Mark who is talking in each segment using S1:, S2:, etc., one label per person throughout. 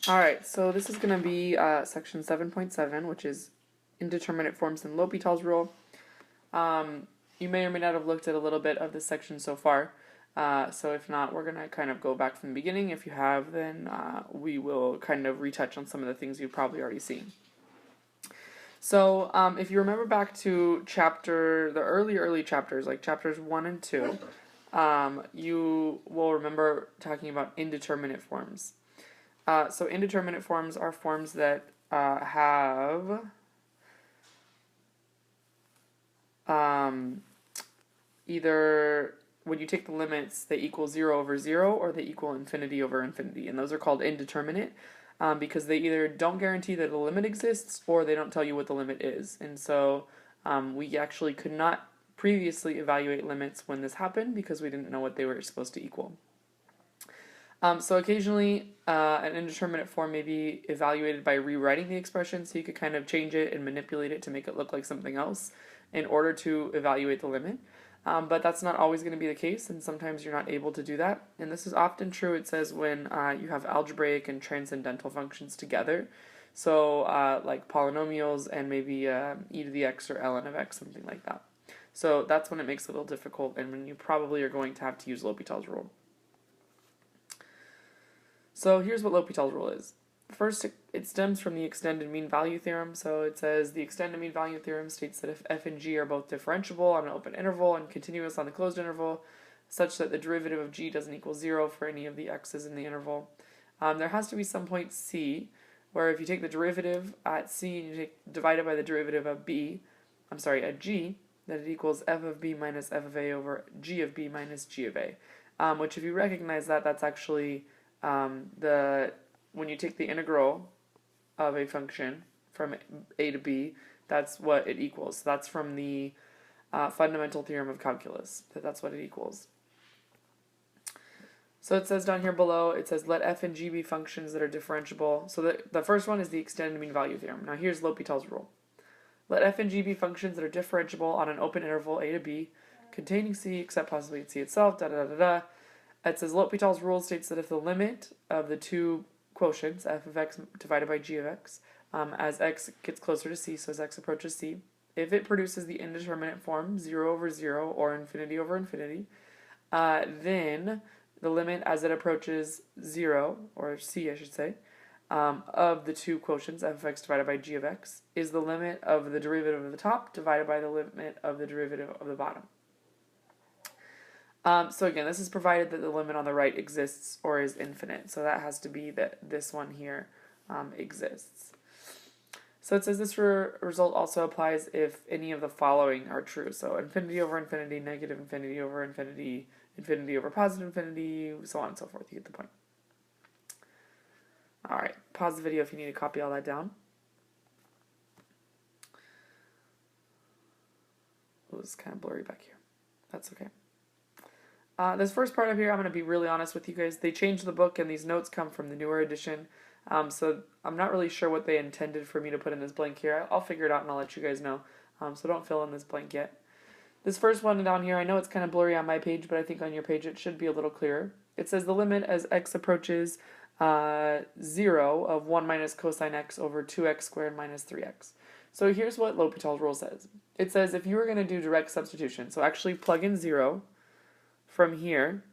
S1: Alright, so this is going to be section 7.7, which is indeterminate forms and L'Hopital's rule. You may or may not have looked at a little bit of this section so far. So if not, we're going to kind of go back from the beginning. If you have, then we will kind of retouch on some of the things you've probably already seen. So if you remember back to the early chapters, like chapters 1 and 2, you will remember talking about indeterminate forms. So indeterminate forms are forms that have either, when you take the limits, they equal 0 over 0 or they equal infinity over infinity. And those are called indeterminate because they either don't guarantee that a limit exists or they don't tell you what the limit is. And so we actually could not previously evaluate limits when this happened because we didn't know what they were supposed to equal. So occasionally an indeterminate form may be evaluated by rewriting the expression, so you could kind of change it and manipulate it to make it look like something else in order to evaluate the limit. But that's not always going to be the case, and sometimes you're not able to do that. And this is often true, it says, when you have algebraic and transcendental functions together. So like polynomials and maybe e to the x or ln of x, something like that. So that's when it makes it a little difficult and when you probably are going to have to use L'Hopital's rule. So here's what L'Hopital's rule is. First, it stems from the extended mean value theorem. So it says the extended mean value theorem states that if f and g are both differentiable on an open interval and continuous on the closed interval, such that the derivative of g doesn't equal 0 for any of the x's in the interval, there has to be some point c where if you take the derivative at c and you divide it by the derivative of g, that it equals f of b minus f of a over g of b minus g of a, which if you recognize that, that's actually when you take the integral of a function from a to b, that's what it equals. So that's from the fundamental theorem of calculus, that's what it equals. So it says down here below, it says let f and g be functions that are differentiable. So the first one is the extended mean value theorem. Now here's L'Hopital's rule. Let f and g be functions that are differentiable on an open interval a to b, containing c except possibly c itself, da da da da. It says L'Hopital's rule states that if the limit of the two quotients, f of x divided by g of x, as x gets closer to c, so as x approaches c, if it produces the indeterminate form 0 over 0 or infinity over infinity, then the limit as it approaches 0, or c I should say, of the two quotients, f of x divided by g of x, is the limit of the derivative of the top divided by the limit of the derivative of the bottom. So again, this is provided that the limit on the right exists or is infinite. So that has to be that this one here exists. So it says this result also applies if any of the following are true. So infinity over infinity, negative infinity over infinity, infinity over positive infinity, so on and so forth. You get the point. Alright, pause the video if you need to copy all that down. Oh, it's kind of blurry back here. That's okay. This first part of here, I'm going to be really honest with you guys. They changed the book and these notes come from the newer edition. So I'm not really sure what they intended for me to put in this blank here. I'll figure it out and I'll let you guys know. So don't fill in this blank yet. This first one down here, I know it's kind of blurry on my page, but I think on your page it should be a little clearer. It says the limit as x approaches 0 of 1 minus cosine x over 2x squared minus 3x. So here's what L'Hopital's rule says. It says if you were going to do direct substitution, so actually plug in 0 from here,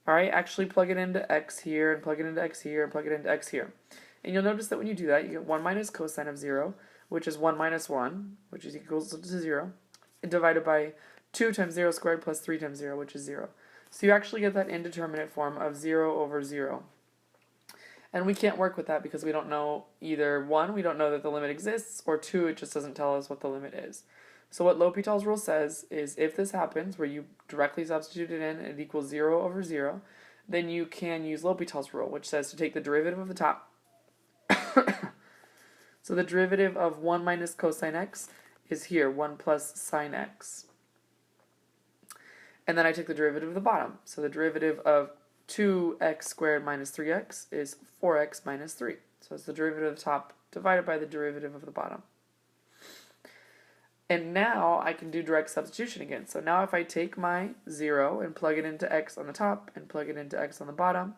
S1: alright, actually plug it into x here, and plug it into x here, and plug it into x here. And you'll notice that when you do that, you get 1 minus cosine of 0, which is 1 minus 1, which is equals to 0, and divided by 2 times 0 squared plus 3 times 0, which is 0. So you actually get that indeterminate form of 0 over 0. And we can't work with that because we don't know either 1, we don't know that the limit exists, or 2, it just doesn't tell us what the limit is. So what L'Hopital's rule says is if this happens, where you directly substitute it in and it equals 0 over 0, then you can use L'Hopital's rule, which says to take the derivative of the top. So the derivative of 1 minus cosine x is here, 1 plus sine x. And then I take the derivative of the bottom. So the derivative of 2x squared minus 3x is 4x minus 3. So it's the derivative of the top divided by the derivative of the bottom. And now I can do direct substitution again. So now if I take my 0 and plug it into x on the top and plug it into x on the bottom,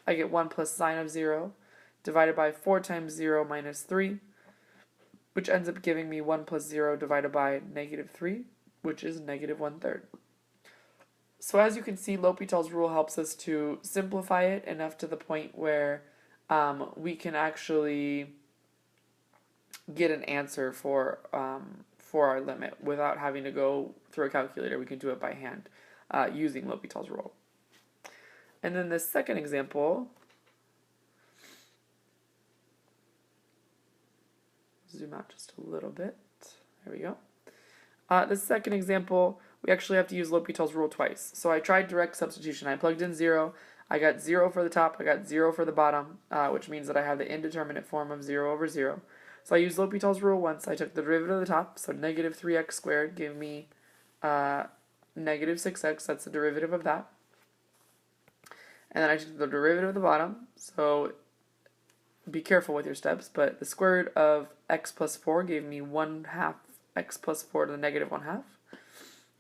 S1: I get 1 plus sine of 0 divided by 4 times 0 minus 3, which ends up giving me 1 plus 0 divided by negative 3, which is negative 1/3. So as you can see, L'Hopital's rule helps us to simplify it enough to the point where we can actually get an answer for our limit without having to go through a calculator. We can do it by hand using L'Hopital's rule. And then the second example, zoom out just a little bit. There we go. The second example, we actually have to use L'Hopital's rule twice. So I tried direct substitution. I plugged in 0. I got 0 for the top. I got 0 for the bottom, which means that I have the indeterminate form of 0 over 0. So I used L'Hopital's rule once. I took the derivative of the top, so negative 3x squared gave me negative 6x. That's the derivative of that. And then I took the derivative of the bottom, so be careful with your steps, but the square root of x plus 4 gave me 1/2 x plus 4 to the negative 1/2.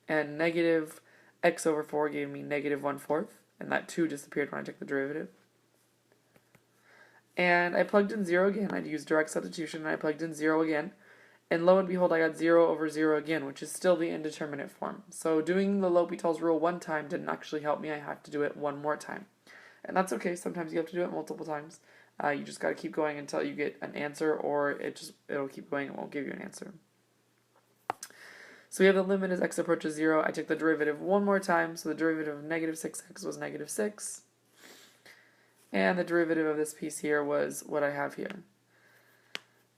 S1: And negative x over 4 gave me negative 1/4, and that 2 disappeared when I took the derivative. And I plugged in 0 again. I'd used direct substitution, and I plugged in 0 again. And lo and behold, I got 0 over 0 again, which is still the indeterminate form. So doing the L'Hopital's rule one time didn't actually help me. I had to do it one more time. And that's okay. Sometimes you have to do it multiple times. You just got to keep going until you get an answer, or it'll keep going and won't give you an answer. So we have the limit as x approaches 0. I took the derivative one more time, so the derivative of negative 6x was negative 6. And the derivative of this piece here was what I have here.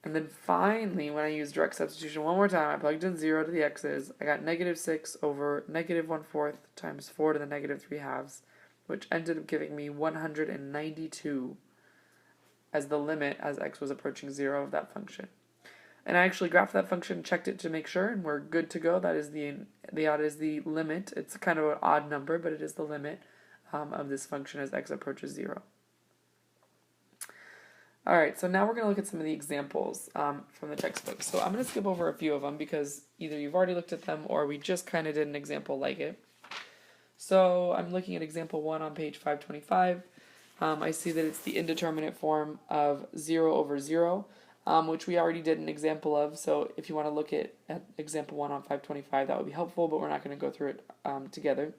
S1: And then finally, when I used direct substitution one more time, I plugged in 0 to the x's. I got negative 6 over negative 1/4 times 4 to the negative 3/2, which ended up giving me 192 as the limit as x was approaching 0 of that function. And I actually graphed that function, checked it to make sure, and we're good to go. That is the limit. It's kind of an odd number, but it is the limit of this function as x approaches 0. Alright, so now we're going to look at some of the examples from the textbook. So I'm going to skip over a few of them because either you've already looked at them or we just kind of did an example like it. So I'm looking at example 1 on page 525. I see that it's the indeterminate form of 0 over 0, which we already did an example of. So if you want to look at example 1 on 525, that would be helpful, but we're not going to go through it together.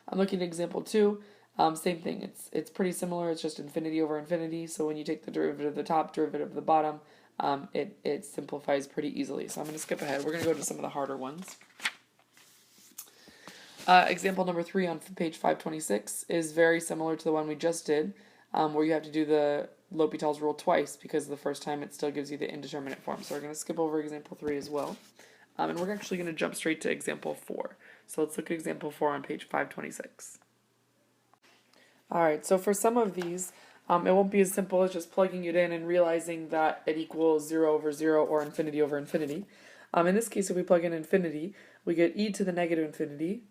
S1: I'm looking at example 2. Same thing. It's pretty similar. It's just infinity over infinity. So when you take the derivative of the top, derivative of the bottom, it simplifies pretty easily. So I'm going to skip ahead. We're going to go to some of the harder ones. Example number 3 on page 526 is very similar to the one we just did, where you have to do the L'Hopital's rule twice because the first time it still gives you the indeterminate form. So we're going to skip over example 3 as well. And we're actually going to jump straight to example 4. So let's look at example 4 on page 526. Alright, so for some of these, it won't be as simple as just plugging it in and realizing that it equals 0 over 0 or infinity over infinity. In this case, if we plug in infinity, we get e to the negative infinity,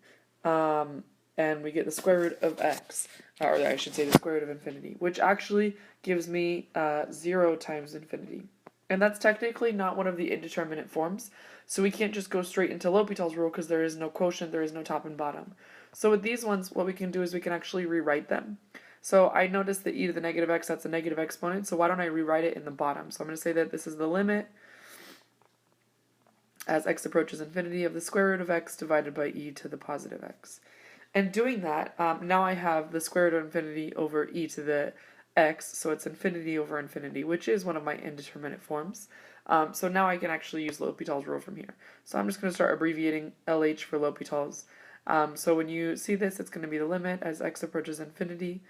S1: and we get the square root of x, or I should say the square root of infinity, which actually gives me 0 times infinity. And that's technically not one of the indeterminate forms, so we can't just go straight into L'Hopital's rule because there is no quotient, there is no top and bottom. So with these ones, what we can do is we can actually rewrite them. So I noticed that e to the negative x, that's a negative exponent, so why don't I rewrite it in the bottom? So I'm going to say that this is the limit as x approaches infinity of the square root of x divided by e to the positive x. And doing that, now I have the square root of infinity over e to the x, so it's infinity over infinity, which is one of my indeterminate forms. So now I can actually use L'Hopital's rule from here. So I'm just going to start abbreviating LH for L'Hopital's. So when you see this, it's going to be the limit as x approaches infinity.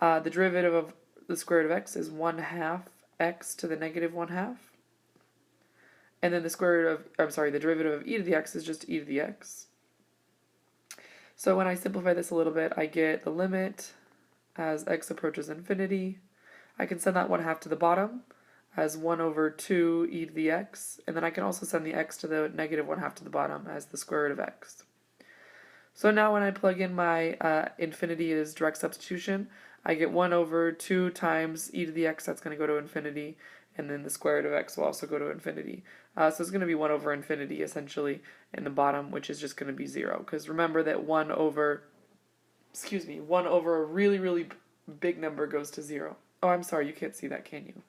S1: The derivative of the square root of x is 1/2 x to the negative 1/2. And then the the derivative of e to the x is just e to the x. So when I simplify this a little bit, I get the limit as x approaches infinity. I can send that 1/2 to the bottom as 1 over 2 e to the x. And then I can also send the x to the negative 1/2 to the bottom as the square root of x. So now when I plug in my infinity as direct substitution, I get 1 over 2 times e to the x, that's going to go to infinity, and then the square root of x will also go to infinity. So it's going to be 1 over infinity, essentially, in the bottom, which is just going to be 0. Because remember that 1 over a really, really big number goes to 0. Oh, I'm sorry, you can't see that, can you?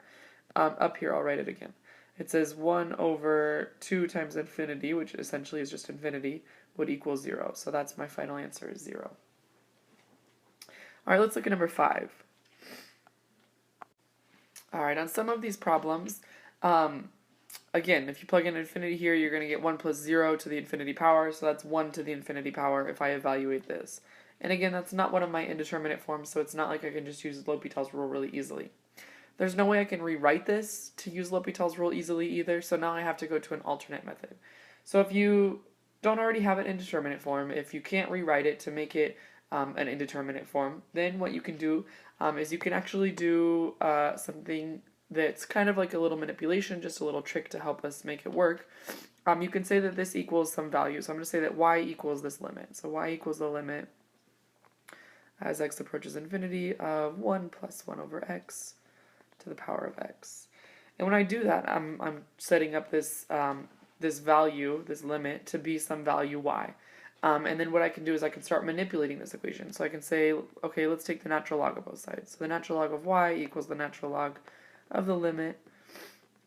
S1: Up here, I'll write it again. It says 1 over 2 times infinity, which essentially is just infinity, would equal 0. So that's my final answer, is 0. All right, let's look at number 5. All right, on some of these problems, again, if you plug in infinity here, you're going to get 1 plus 0 to the infinity power, so that's 1 to the infinity power if I evaluate this. And again, that's not one of my indeterminate forms, so it's not like I can just use L'Hopital's rule really easily. There's no way I can rewrite this to use L'Hopital's rule easily either, so now I have to go to an alternate method. So if you don't already have an indeterminate form, if you can't rewrite it to make it an indeterminate form, then what you can do is you can actually do something that's kind of like a little manipulation, just a little trick to help us make it work. You can say that this equals some value. So I'm going to say that y equals this limit. So y equals the limit as x approaches infinity of 1 plus 1 over x to the power of x. And when I do that, I'm setting up this this value, this limit, to be some value y. And then what I can do is I can start manipulating this equation. So I can say, okay, let's take the natural log of both sides. So the natural log of y equals the natural log of the limit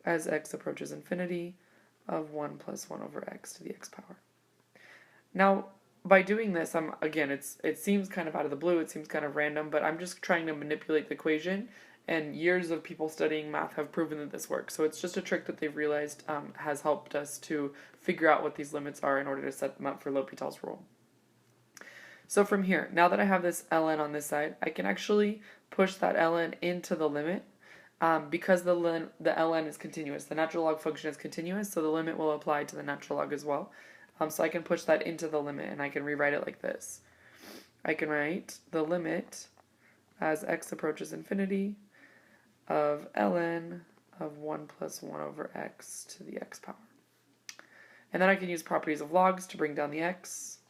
S1: as x approaches infinity of 1 plus 1 over x to the x power. Now, by doing this, again, it seems kind of out of the blue, it seems kind of random, but I'm just trying to manipulate the equation, and years of people studying math have proven that this works. So it's just a trick that they've realized has helped us to figure out what these limits are in order to set them up for L'Hopital's rule. So from here, now that I have this ln on this side, I can actually push that ln into the limit because the ln is continuous. The natural log function is continuous, so the limit will apply to the natural log as well. So I can push that into the limit, and I can rewrite it like this. I can write the limit as x approaches infinity of ln of 1 plus 1 over x to the x power. And then I can use properties of logs to bring down the x.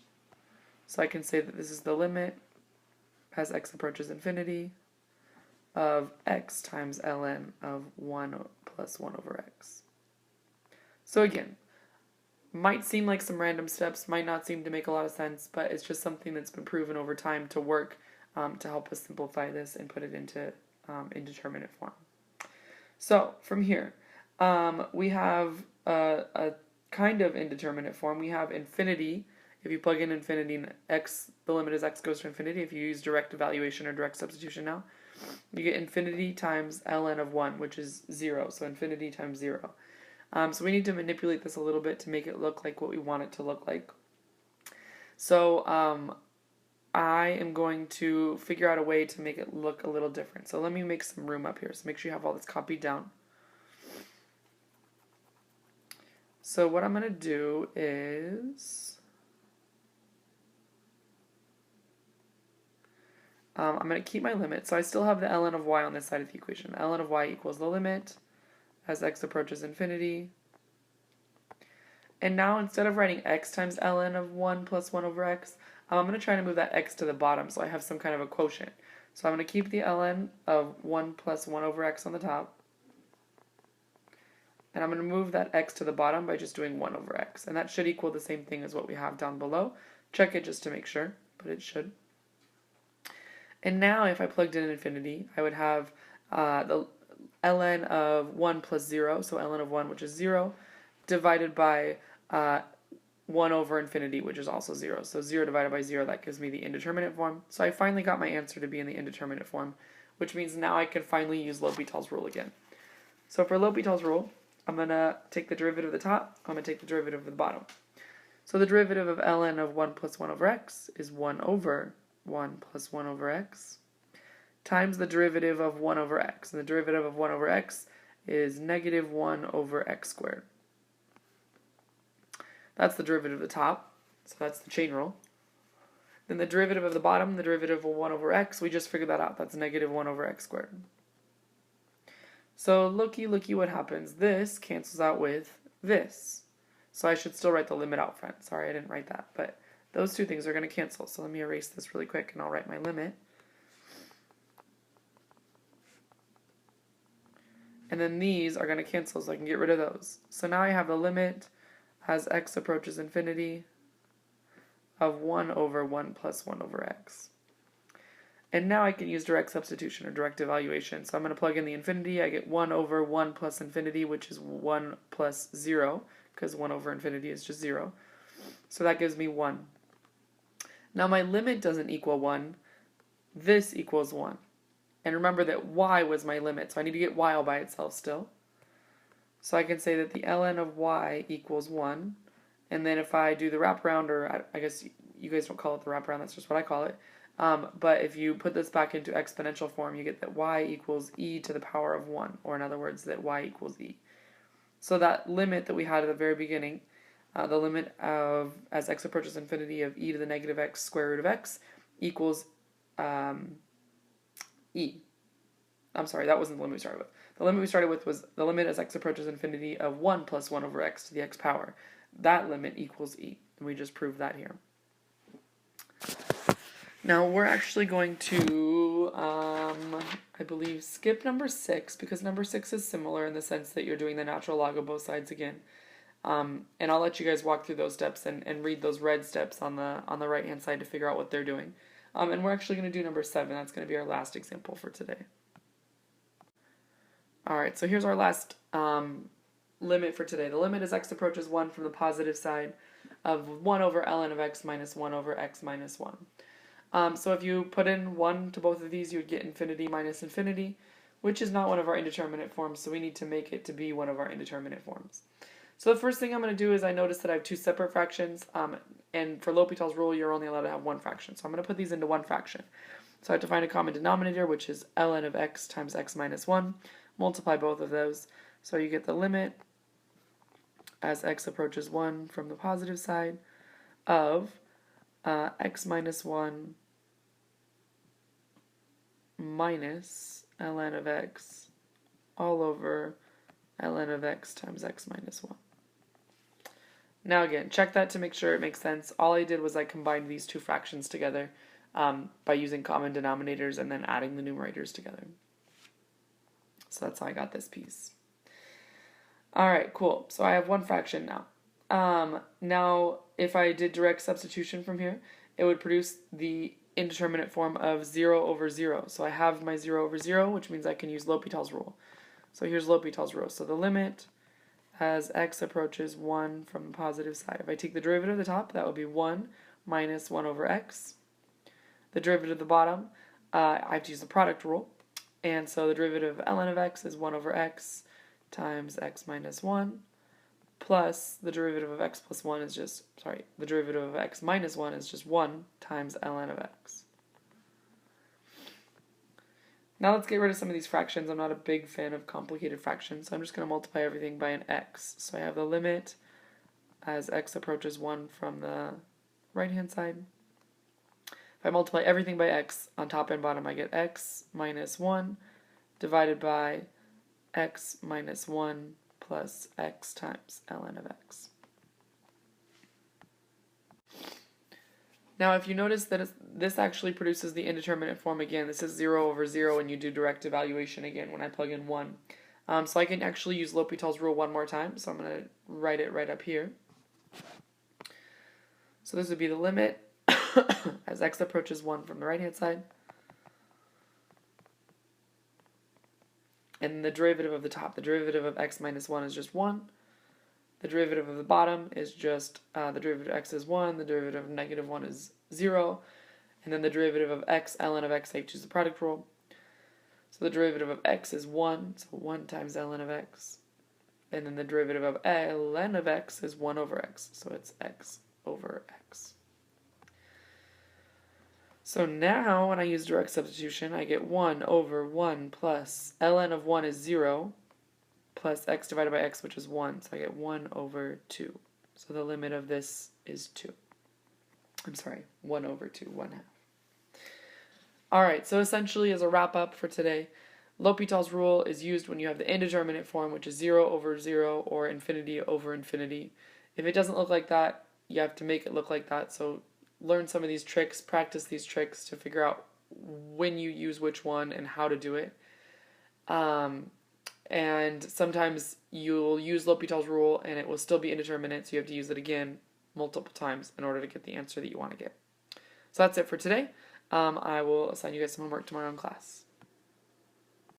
S1: So I can say that this is the limit as x approaches infinity of x times ln of 1 plus 1 over x. So again, might seem like some random steps, might not seem to make a lot of sense, but it's just something that's been proven over time to work to help us simplify this and put it into indeterminate form. So from here, we have a kind of indeterminate form. We have infinity. If you plug in infinity, x, the limit as x goes to infinity. If you use direct evaluation or direct substitution now, you get infinity times ln of 1, which is 0. So infinity times 0. So we need to manipulate this a little bit to make it look like what we want it to look like. So I am going to figure out a way to make it look a little different. So let me make some room up here. So make sure you have all this copied down. So what I'm going to do is I'm going to keep my limit. So I still have the ln of y on this side of the equation. The ln of y equals the limit as x approaches infinity. And now instead of writing x times ln of 1 plus 1 over x, I'm going to try to move that x to the bottom so I have some kind of a quotient. So I'm going to keep the ln of 1 plus 1 over x on the top. And I'm going to move that x to the bottom by just doing 1 over x. And that should equal the same thing as what we have down below. Check it just to make sure, but it should. And now if I plugged in infinity, I would have the ln of 1 plus 0, so ln of 1, which is 0, divided by 1 over infinity, which is also 0. So 0 divided by 0, that gives me the indeterminate form. So I finally got my answer to be in the indeterminate form, which means now I can finally use L'Hopital's rule again. So for L'Hopital's rule, I'm going to take the derivative of the top, I'm going to take the derivative of the bottom. So the derivative of ln of 1 plus 1 over x is 1 over 1 plus 1 over x times the derivative of 1 over x. And the derivative of 1 over x is negative 1 over x squared. That's the derivative of the top, so that's the chain rule. Then the derivative of the bottom, the derivative of 1 over x, we just figured that out. That's negative 1 over x squared. So looky what happens. This cancels out with this. So I should still write the limit out front. Sorry, I didn't write that. But those two things are going to cancel. So let me erase this really quick and I'll write my limit. And then these are going to cancel so I can get rid of those. So now I have the limit as x approaches infinity of 1 over 1 plus 1 over x. And now I can use direct substitution or direct evaluation. So I'm going to plug in the infinity. I get 1 over 1 plus infinity, which is 1 plus 0, because 1 over infinity is just 0. So that gives me 1. Now my limit doesn't equal 1. This equals 1. And remember that y was my limit, so I need to get y all by itself still. So I can say that the ln of y equals 1. And then if I do the wraparound, or I guess you guys don't call it the wraparound, that's just what I call it. But if you put this back into exponential form, you get that y equals e to the power of 1, or in other words, that y equals e. So that limit that we had at the very beginning, the limit of, as x approaches infinity, of e to the negative x square root of x equals e. I'm sorry, that wasn't the limit we started with. The limit we started with was the limit as x approaches infinity of 1 plus 1 over x to the x power. That limit equals e, and we just proved that here. Now we're actually going to, I believe, skip number 6, because number 6 is similar in the sense that you're doing the natural log of both sides again. And I'll let you guys walk through those steps and read those red steps on the right hand side to figure out what they're doing. And we're actually going to do number 7. That's going to be our last example for today. Alright, so here's our last limit for today. The limit as x approaches 1 from the positive side of 1 over ln of x minus 1 over x minus 1. So if you put in 1 to both of these, you would get infinity minus infinity, which is not one of our indeterminate forms, so we need to make it to be one of our indeterminate forms. So the first thing I'm going to do is I notice that I have 2 separate fractions, and for L'Hopital's rule, you're only allowed to have 1 fraction. So I'm going to put these into 1 fraction. So I have to find a common denominator, which is ln of x times x minus 1. Multiply both of those. So you get the limit as x approaches 1 from the positive side of x minus 1 minus ln of x all over ln of x times x minus 1. Now again, check that to make sure it makes sense. All I did was I combined these 2 fractions together by using common denominators and then adding the numerators together. So that's how I got this piece. Alright, cool. So I have 1 fraction now. Now, if I did direct substitution from here, it would produce the indeterminate form of 0 over 0. So I have my 0 over 0, which means I can use L'Hopital's rule. So here's L'Hopital's rule. So the limit as x approaches 1 from the positive side. If I take the derivative of the top, that would be 1 minus 1 over x. The derivative of the bottom, I have to use the product rule. And so the derivative of ln of x is 1 over x times x minus 1, plus the derivative of x plus 1 is just, the derivative of x minus 1 is just 1 times ln of x. Now let's get rid of some of these fractions. I'm not a big fan of complicated fractions, so I'm just going to multiply everything by an x. So I have the limit as x approaches 1 from the right-hand side. If I multiply everything by x on top and bottom, I get x minus 1 divided by x minus 1 plus x times ln of x. Now if you notice that this actually produces the indeterminate form again, this is 0 over 0 and you do direct evaluation again when I plug in 1. So I can actually use L'Hopital's rule one more time, so I'm going to write it right up here. So this would be the limit as x approaches 1 from the right-hand side. And the derivative of the top, the derivative of x minus 1 is just 1. The derivative of the bottom is just, the derivative of x is 1, the derivative of negative 1 is 0, and then the derivative of x, ln of x, I choose the product rule. So the derivative of x is 1, so 1 times ln of x. And then the derivative of ln of x is 1 over x, so it's x over x. So now, when I use direct substitution, I get 1 over 1 plus ln of 1 is 0, plus x divided by x, which is 1. So I get 1 over 2. So the limit of this is 2. I'm sorry, 1 over 2, 1/2. Alright, so essentially as a wrap-up for today, L'Hopital's rule is used when you have the indeterminate form, which is 0 over 0 or infinity over infinity. If it doesn't look like that, you have to make it look like that. So learn some of these tricks, practice these tricks to figure out when you use which one and how to do it. And sometimes you'll use L'Hopital's rule and it will still be indeterminate, so you have to use it again multiple times in order to get the answer that you want to get. So that's it for today. I will assign you guys some homework tomorrow in class.